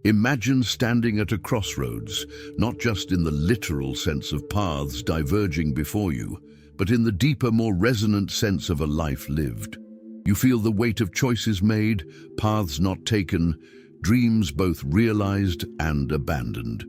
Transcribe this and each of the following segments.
Imagine standing at a crossroads, not just in the literal sense of paths diverging before you, but in the deeper, more resonant sense of a life lived. You feel the weight of choices made, paths not taken, dreams both realized and abandoned.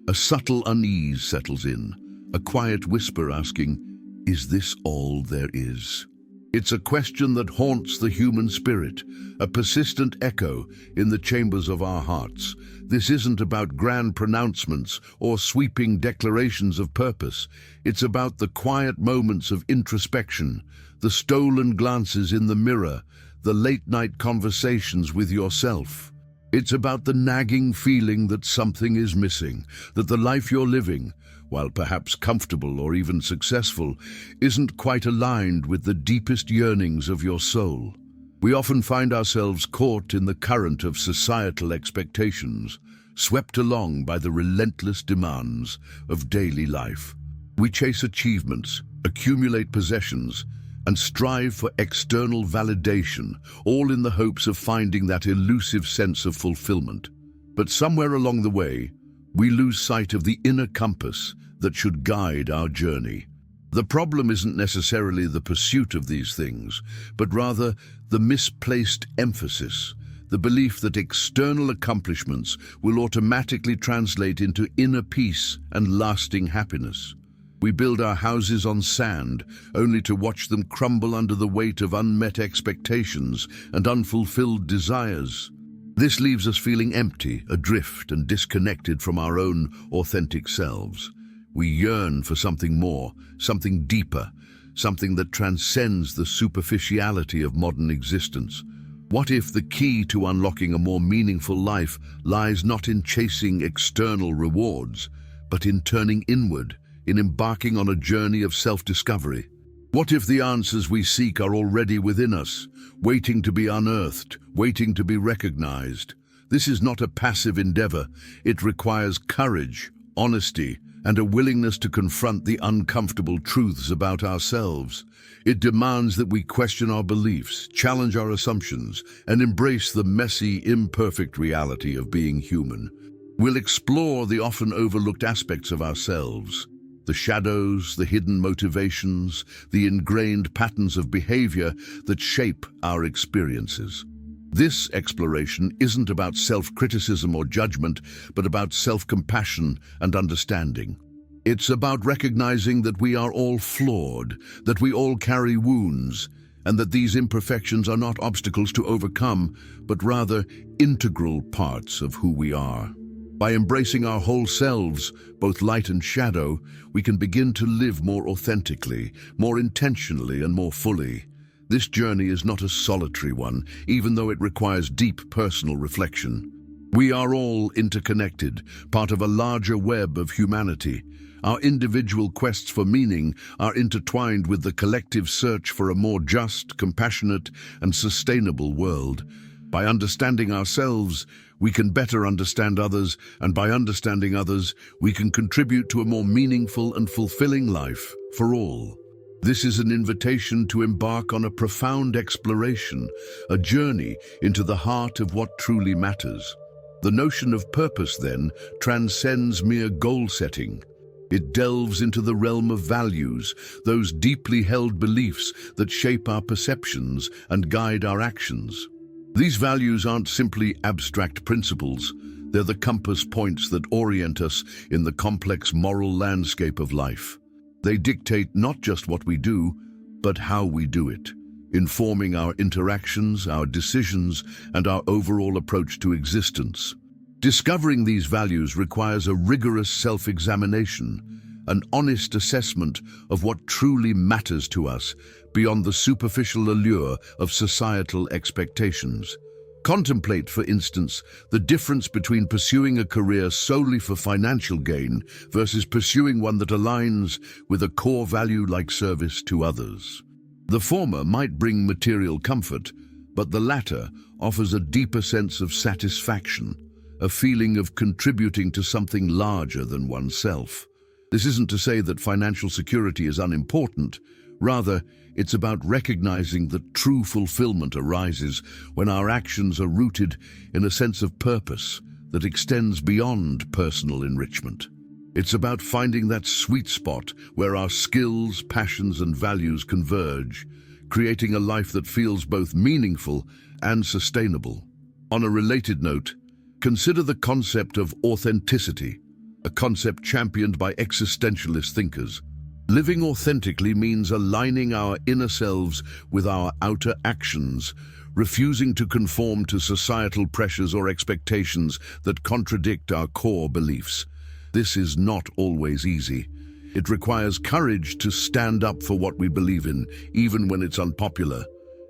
A subtle unease settles in, a quiet whisper asking, "Is this all there is?" It's a question that haunts the human spirit, a persistent echo in the chambers of our hearts. This isn't about grand pronouncements or sweeping declarations of purpose. It's about the quiet moments of introspection, the stolen glances in the mirror, the late-night conversations with yourself. It's about the nagging feeling that something is missing, that the life you're living, while perhaps comfortable or even successful, isn't quite aligned with the deepest yearnings of your soul. We often find ourselves caught in the current of societal expectations, swept along by the relentless demands of daily life. We chase achievements, accumulate possessions, and strive for external validation, all in the hopes of finding that elusive sense of fulfillment. But somewhere along the way, we lose sight of the inner compass that should guide our journey. The problem isn't necessarily the pursuit of these things, but rather the misplaced emphasis, the belief that external accomplishments will automatically translate into inner peace and lasting happiness. We build our houses on sand, only to watch them crumble under the weight of unmet expectations and unfulfilled desires. This leaves us feeling empty, adrift, and disconnected from our own authentic selves. We yearn for something more, something deeper, something that transcends the superficiality of modern existence. What if the key to unlocking a more meaningful life lies not in chasing external rewards, but in turning inward, in embarking on a journey of self-discovery? What if the answers we seek are already within us, waiting to be unearthed, waiting to be recognized? This is not a passive endeavor. It requires courage, honesty, and a willingness to confront the uncomfortable truths about ourselves. It demands that we question our beliefs, challenge our assumptions, and embrace the messy, imperfect reality of being human. We'll explore the often overlooked aspects of ourselves, the shadows, the hidden motivations, the ingrained patterns of behavior that shape our experiences. This exploration isn't about self-criticism or judgment, but about self-compassion and understanding. It's about recognizing that we are all flawed, that we all carry wounds, and that these imperfections are not obstacles to overcome, but rather integral parts of who we are. By embracing our whole selves, both light and shadow, we can begin to live more authentically, more intentionally, and more fully. This journey is not a solitary one, even though it requires deep personal reflection. We are all interconnected, part of a larger web of humanity. Our individual quests for meaning are intertwined with the collective search for a more just, compassionate, and sustainable world. By understanding ourselves, we can better understand others, and by understanding others, we can contribute to a more meaningful and fulfilling life for all. This is an invitation to embark on a profound exploration, a journey into the heart of what truly matters. The notion of purpose, then, transcends mere goal setting. It delves into the realm of values, those deeply held beliefs that shape our perceptions and guide our actions. These values aren't simply abstract principles, they're the compass points that orient us in the complex moral landscape of life. They dictate not just what we do, but how we do it, informing our interactions, our decisions, and our overall approach to existence. Discovering these values requires a rigorous self-examination, an honest assessment of what truly matters to us beyond the superficial allure of societal expectations. Contemplate, for instance, the difference between pursuing a career solely for financial gain versus pursuing one that aligns with a core value like service to others. The former might bring material comfort, but the latter offers a deeper sense of satisfaction, a feeling of contributing to something larger than oneself. This isn't to say that financial security is unimportant. Rather, it's about recognizing that true fulfillment arises when our actions are rooted in a sense of purpose, that extends beyond personal enrichment. It's about finding that sweet spot where our skills, passions, and values converge, creating a life that feels both meaningful and sustainable. On a related note, consider the concept of authenticity, a concept championed by existentialist thinkers. Living authentically means aligning our inner selves with our outer actions, refusing to conform to societal pressures or expectations that contradict our core beliefs. This is not always easy. It requires courage to stand up for what we believe in, even when it's unpopular,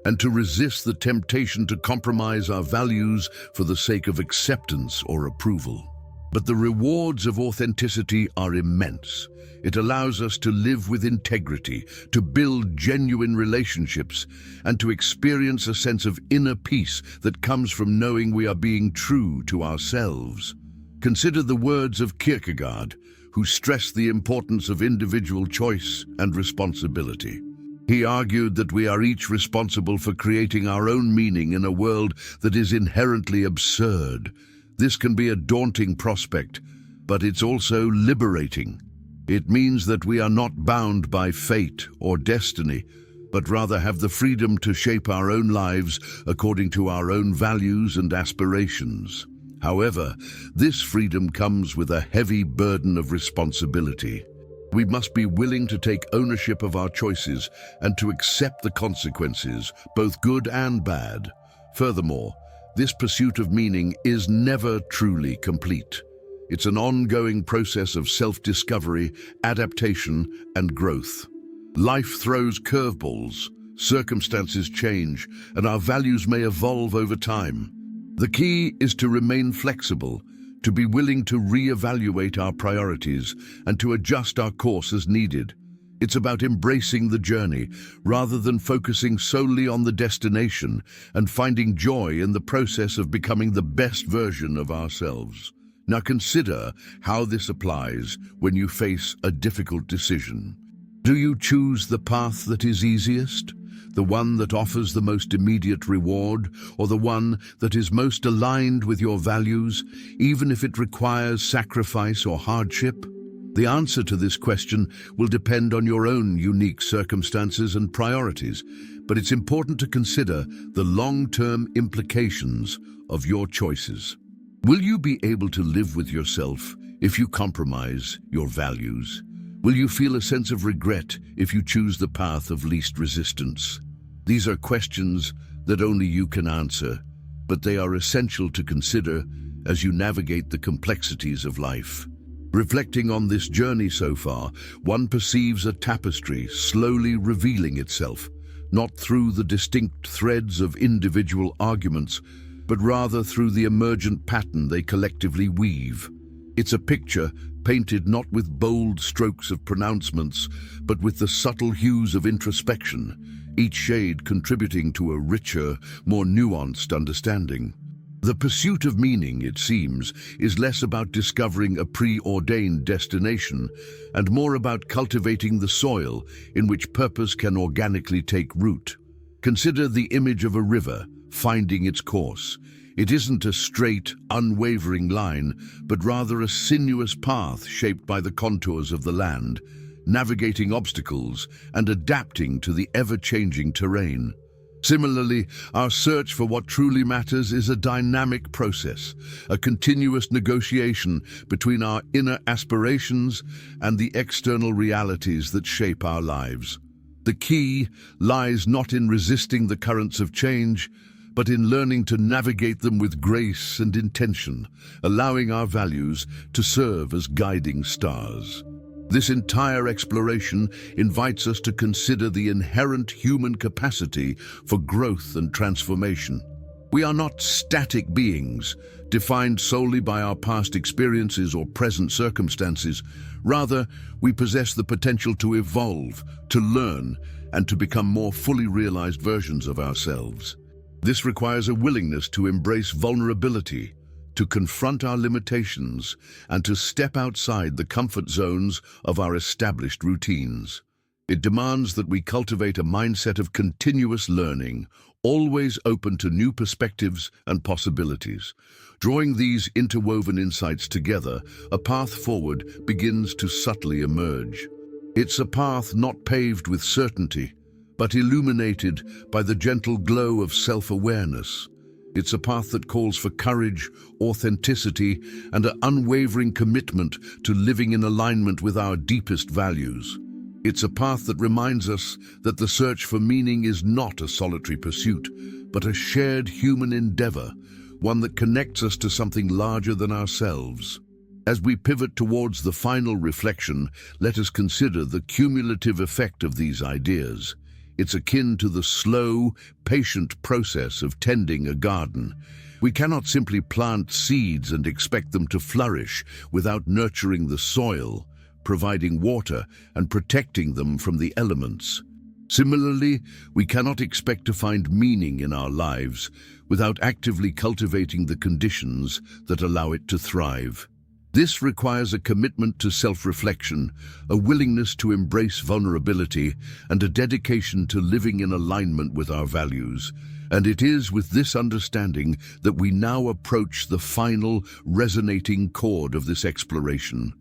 and to resist the temptation to compromise our values for the sake of acceptance or approval. But the rewards of authenticity are immense. It allows us to live with integrity, to build genuine relationships, and to experience a sense of inner peace that comes from knowing we are being true to ourselves. Consider the words of Kierkegaard, who stressed the importance of individual choice and responsibility. He argued that we are each responsible for creating our own meaning in a world that is inherently absurd. This can be a daunting prospect, but it's also liberating. It means that we are not bound by fate or destiny, but rather have the freedom to shape our own lives according to our own values and aspirations. However, this freedom comes with a heavy burden of responsibility. We must be willing to take ownership of our choices and to accept the consequences, both good and bad. Furthermore, this pursuit of meaning is never truly complete. It's an ongoing process of self-discovery, adaptation, and growth. Life throws curveballs, circumstances change, and our values may evolve over time. The key is to remain flexible, to be willing to re-evaluate our priorities, and to adjust our course as needed. It's about embracing the journey, rather than focusing solely on the destination, and finding joy in the process of becoming the best version of ourselves. Now consider how this applies when you face a difficult decision. Do you choose the path that is easiest, the one that offers the most immediate reward, or the one that is most aligned with your values, even if it requires sacrifice or hardship? The answer to this question will depend on your own unique circumstances and priorities, but it's important to consider the long-term implications of your choices. Will you be able to live with yourself if you compromise your values? Will you feel a sense of regret if you choose the path of least resistance? These are questions that only you can answer, but they are essential to consider as you navigate the complexities of life. Reflecting on this journey so far, one perceives a tapestry slowly revealing itself, not through the distinct threads of individual arguments, but rather through the emergent pattern they collectively weave. It's a picture painted not with bold strokes of pronouncements, but with the subtle hues of introspection, each shade contributing to a richer, more nuanced understanding. The pursuit of meaning, it seems, is less about discovering a preordained destination and more about cultivating the soil in which purpose can organically take root. Consider the image of a river finding its course. It isn't a straight, unwavering line, but rather a sinuous path shaped by the contours of the land, navigating obstacles and adapting to the ever-changing terrain. Similarly, our search for what truly matters is a dynamic process, a continuous negotiation between our inner aspirations and the external realities that shape our lives. The key lies not in resisting the currents of change, but in learning to navigate them with grace and intention, allowing our values to serve as guiding stars. This entire exploration invites us to consider the inherent human capacity for growth and transformation. We are not static beings, defined solely by our past experiences or present circumstances. Rather, we possess the potential to evolve, to learn, and to become more fully realized versions of ourselves. This requires a willingness to embrace vulnerability, to confront our limitations, and to step outside the comfort zones of our established routines. It demands that we cultivate a mindset of continuous learning, always open to new perspectives and possibilities. Drawing these interwoven insights together, a path forward begins to subtly emerge. It's a path not paved with certainty, but illuminated by the gentle glow of self-awareness. It's a path that calls for courage, authenticity, and an unwavering commitment to living in alignment with our deepest values. It's a path that reminds us that the search for meaning is not a solitary pursuit, but a shared human endeavor, one that connects us to something larger than ourselves. As we pivot towards the final reflection, let us consider the cumulative effect of these ideas. It's akin to the slow, patient process of tending a garden. We cannot simply plant seeds and expect them to flourish without nurturing the soil, providing water, and protecting them from the elements. Similarly, we cannot expect to find meaning in our lives without actively cultivating the conditions that allow it to thrive. This requires a commitment to self-reflection, a willingness to embrace vulnerability, and a dedication to living in alignment with our values. And it is with this understanding that we now approach the final, resonating chord of this exploration.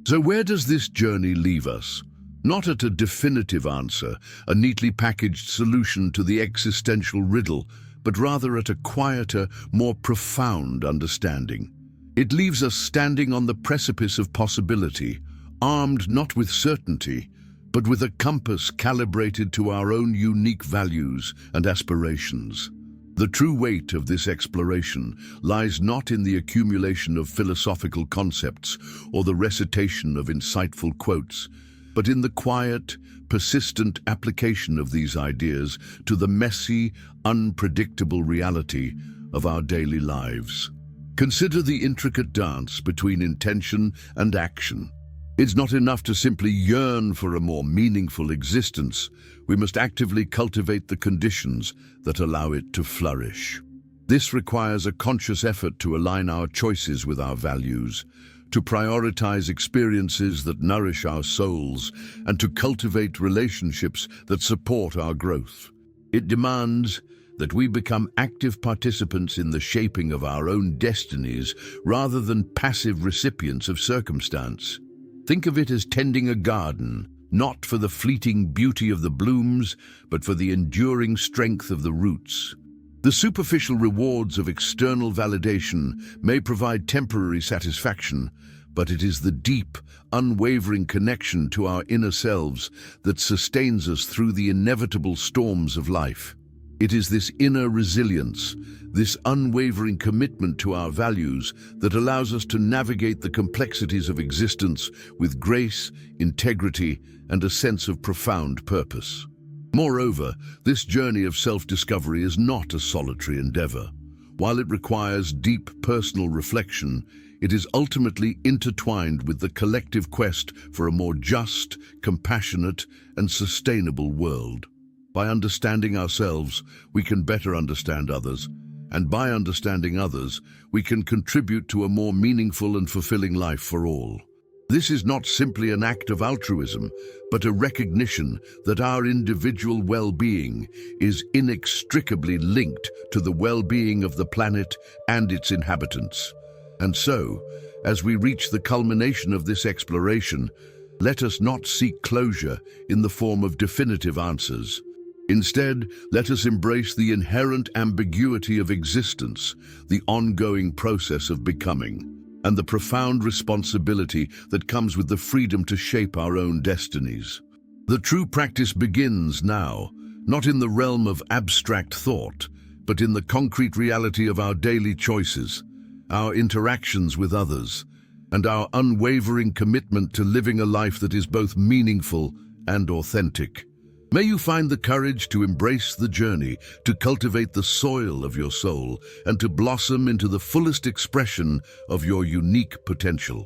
So where does this journey leave us? Not at a definitive answer, a neatly packaged solution to the existential riddle, but rather at a quieter, more profound understanding. It leaves us standing on the precipice of possibility, armed not with certainty, but with a compass calibrated to our own unique values and aspirations. The true weight of this exploration lies not in the accumulation of philosophical concepts or the recitation of insightful quotes, but in the quiet, persistent application of these ideas to the messy, unpredictable reality of our daily lives. Consider the intricate dance between intention and action. It's not enough to simply yearn for a more meaningful existence. We must actively cultivate the conditions that allow it to flourish. This requires a conscious effort to align our choices with our values, to prioritize experiences that nourish our souls, and to cultivate relationships that support our growth. It demands that we become active participants in the shaping of our own destinies rather than passive recipients of circumstance. Think of it as tending a garden, not for the fleeting beauty of the blooms, but for the enduring strength of the roots. The superficial rewards of external validation may provide temporary satisfaction, but it is the deep, unwavering connection to our inner selves that sustains us through the inevitable storms of life. It is this inner resilience, this unwavering commitment to our values that allows us to navigate the complexities of existence with grace, integrity, and a sense of profound purpose. Moreover, this journey of self-discovery is not a solitary endeavor. While it requires deep personal reflection, it is ultimately intertwined with the collective quest for a more just, compassionate, and sustainable world. By understanding ourselves, we can better understand others, and by understanding others, we can contribute to a more meaningful and fulfilling life for all. This is not simply an act of altruism, but a recognition that our individual well-being is inextricably linked to the well-being of the planet and its inhabitants. And so, as we reach the culmination of this exploration, let us not seek closure in the form of definitive answers. Instead, let us embrace the inherent ambiguity of existence, the ongoing process of becoming, and the profound responsibility that comes with the freedom to shape our own destinies. The true practice begins now, not in the realm of abstract thought, but in the concrete reality of our daily choices, our interactions with others, and our unwavering commitment to living a life that is both meaningful and authentic. May you find the courage to embrace the journey, to cultivate the soil of your soul, and to blossom into the fullest expression of your unique potential.